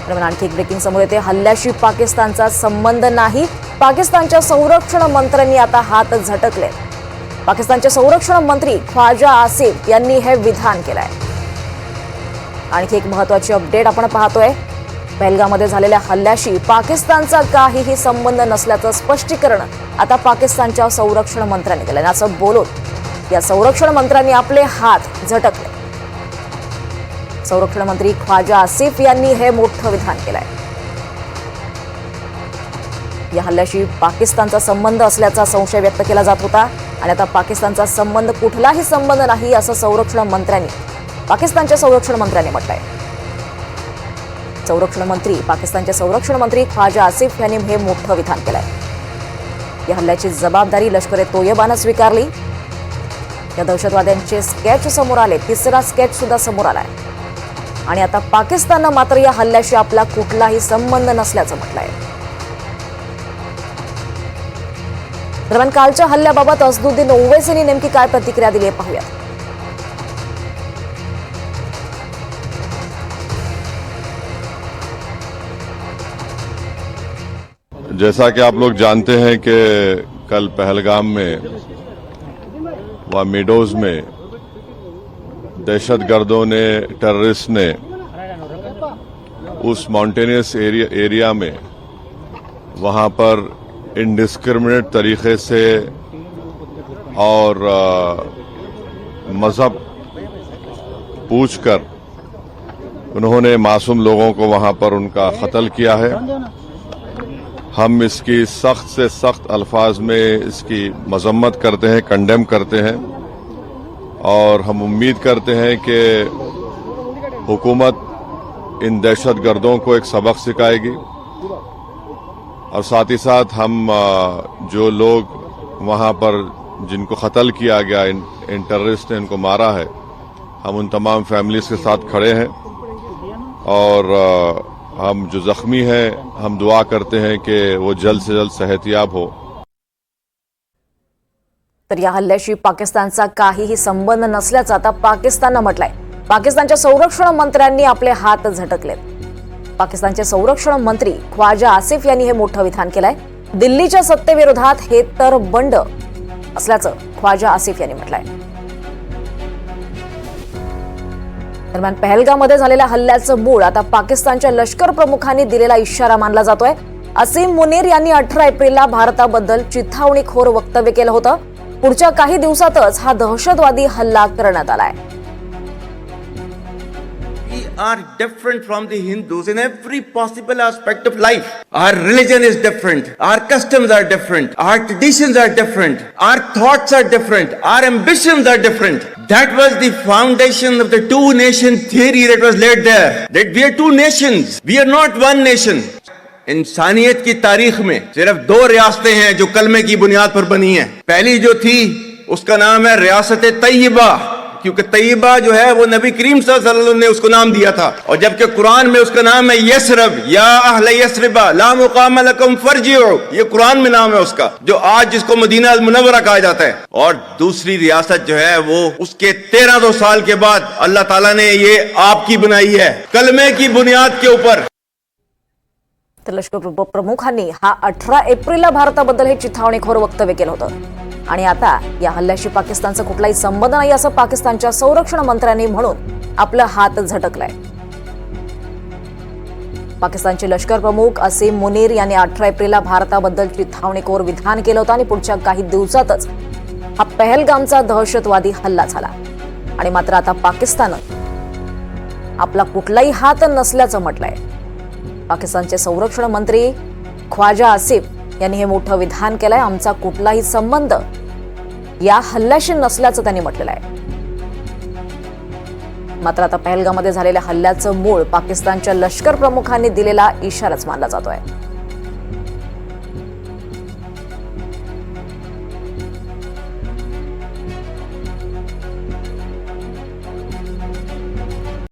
दरम्यान आणखी एक ब्रेकिंग समोर येते. हल्ल्याशी पाकिस्तानचा संबंध नाही. पाकिस्तानच्या संरक्षण मंत्र्यांनी आता हात झटकले. पाकिस्तानचे संरक्षण मंत्री ख्वाजा आसिफ यांनी हे विधान केलंय. आणखी एक महत्त्वाची अपडेट आपण पाहतोय. पहलगाममध्ये झालेल्या हल्ल्याशी पाकिस्तानचा काहीही संबंध नसल्याचं स्पष्टीकरण आता पाकिस्तानच्या संरक्षण मंत्र्यांनी केलं. असं बोलून या संरक्षण मंत्र्यांनी आपले हात झटकले. संरक्षण मंत्री ख्वाजा आसिफ यांनी हे मोठं विधान केलंय. या हल्ल्याशी पाकिस्तानचा संबंध असल्याचा संशय व्यक्त केला जात होता आणि आता पाकिस्तानचा संबंध कुठलाही संबंध नाही असं पाकिस्तानच्या संरक्षण मंत्र्यांनी म्हटलंय. पाकिस्तानचे संरक्षण मंत्री ख्वाजा आसिफ यांनी हे मोठं विधान केलंय. या हल्ल्याची जबाबदारी लष्कर ए तोयबानं स्वीकारली. या दहशतवाद्यांचे स्केच समोर आले. तिसरा स्केच सुद्धा समोर आलाय आणि आता पाकिस्ताननं मात्र या हल्ल्याशी आपला कुठलाही संबंध नसल्याचं म्हटलंय. दरम्यान कालच्या हल्ल्याबाबत असदुद्दीन ओवैसींनी नेमकी काय प्रतिक्रिया दिली पाहूया. जैसा कि आप लोग जानते हैं कि कल पहलगाम में व मीडोज में दहशतगर्दों ने टेररिस्ट ने उस माउंटेनियस एरिया में वहां पर इंडिस्क्रिमिनेट तरीके से और मजहब पूछकर उन्होंने मासूम लोगों को वहां पर उनका कत्ल किया है. हम इसकी सख्त से सख्त अल्फाज में इसकी मजम्मत करते हैं, कंडेम करते हैं और हम उम्मीद करते हैं कि हुकूमत इन दहशतगर्दों को एक सबक सिखाएगी और साथ ही साथ हम जो लोग वहां पर जिनको कत्ल किया गया, इन टेररिस्ट ने इनको मारा है, हम उन तमाम फैमिलीज के साथ खड़े हैं और हम जो जख्मी हैं हम दुआ करते हैं कि वो जल्द से जल्द सेहतयाब हो. तर या हल्ल्याशी पाकिस्तानचा काहीही संबंध नसल्याचं आता पाकिस्ताननं म्हटलंय. पाकिस्तानच्या संरक्षण मंत्र्यांनी आपले हात झटकलेत. पाकिस्तानचे संरक्षण मंत्री ख्वाजा आसिफ यांनी हे मोठं विधान केलंय. दिल्लीच्या सत्तेविरोधात हे तर बंड असल्याचं ख्वाजा आसिफ यांनी म्हटलंय. दरम्यान पहलगाममध्ये झालेल्या हल्ल्याचं मूळ आता पाकिस्तानच्या लष्कर प्रमुखांनी दिलेला इशारा मानला जातोय. असीम मुनीर यांनी 18 एप्रिलला भारताबद्दल चिथावणीखोर वक्तव्य केलं होतं. पुढच्या काही दिवसातच हा दहशतवादी हल्ला करण्यात आलाय. We are different from the Hindus in every possible aspect of life. Our religion is different. Our customs are different. Our traditions are different. Our thoughts are different. Our ambitions are different. That was the foundation of the two-nation theory that was laid there. That we are two nations. We are not one nation. इंसानियत की तारीख में सिर्फ 2 रियासतें हैं जो कलमे की बुनियाद पर बनी हैं. पहली जो थी उसका नाम है रियासत तैयबा, क्योंकि तैयबा जो है वो नबी करीम सल्लल्लाहु अलैहि वसल्लम ने उसको नाम दिया था. और जबकि कुरान में उसका नाम है यसरब, या अहले यसरिबा ला मुकाम लकुम फरजिउ, ये कुरान में नाम है उसका, जो आज जिसको मदीना अल मुनव्वरा कहा जाता है. और दूसरी रियासत जो है वो उसके 1300 साल के बाद अल्लाह ताला ने ये आपकी बनाई है कलमे की बुनियाद के ऊपर. तर लष्कर प्रमुखांनी हा 18 एप्रिलला भारताबद्दल हे चिथावणीखोर वक्तव्य केलं होतं आणि आता या हल्ल्याशी पाकिस्तानचा कुठलाही संबंध नाही असं पाकिस्तानच्या संरक्षण मंत्र्यांनी म्हणून आपला हात झटकलाय. पाकिस्तानचे लष्कर प्रमुख असीम मुनीर यांनी 18 एप्रिलला भारताबद्दल चिथावणीखोर विधान केलं होतं आणि पुढच्या काही दिवसातच हा पहलगामचा दहशतवादी हल्ला झाला आणि मात्र आता पाकिस्ताननं आपला कुठलाही हात नसल्याचं म्हटलंय. पाकिस्तानचे संरक्षण मंत्री ख्वाजा आसिफ यांनी हे मोठं विधान केलंय. आमचा कुठलाही संबंध या हल्ल्याशी नसल्याचं त्यांनी म्हटलेलं आहे. मात्र आता पहलगाममध्ये झालेल्या हल्ल्याचं मूळ पाकिस्तानच्या लष्कर प्रमुखांनी दिलेला इशाराच मानला जातोय.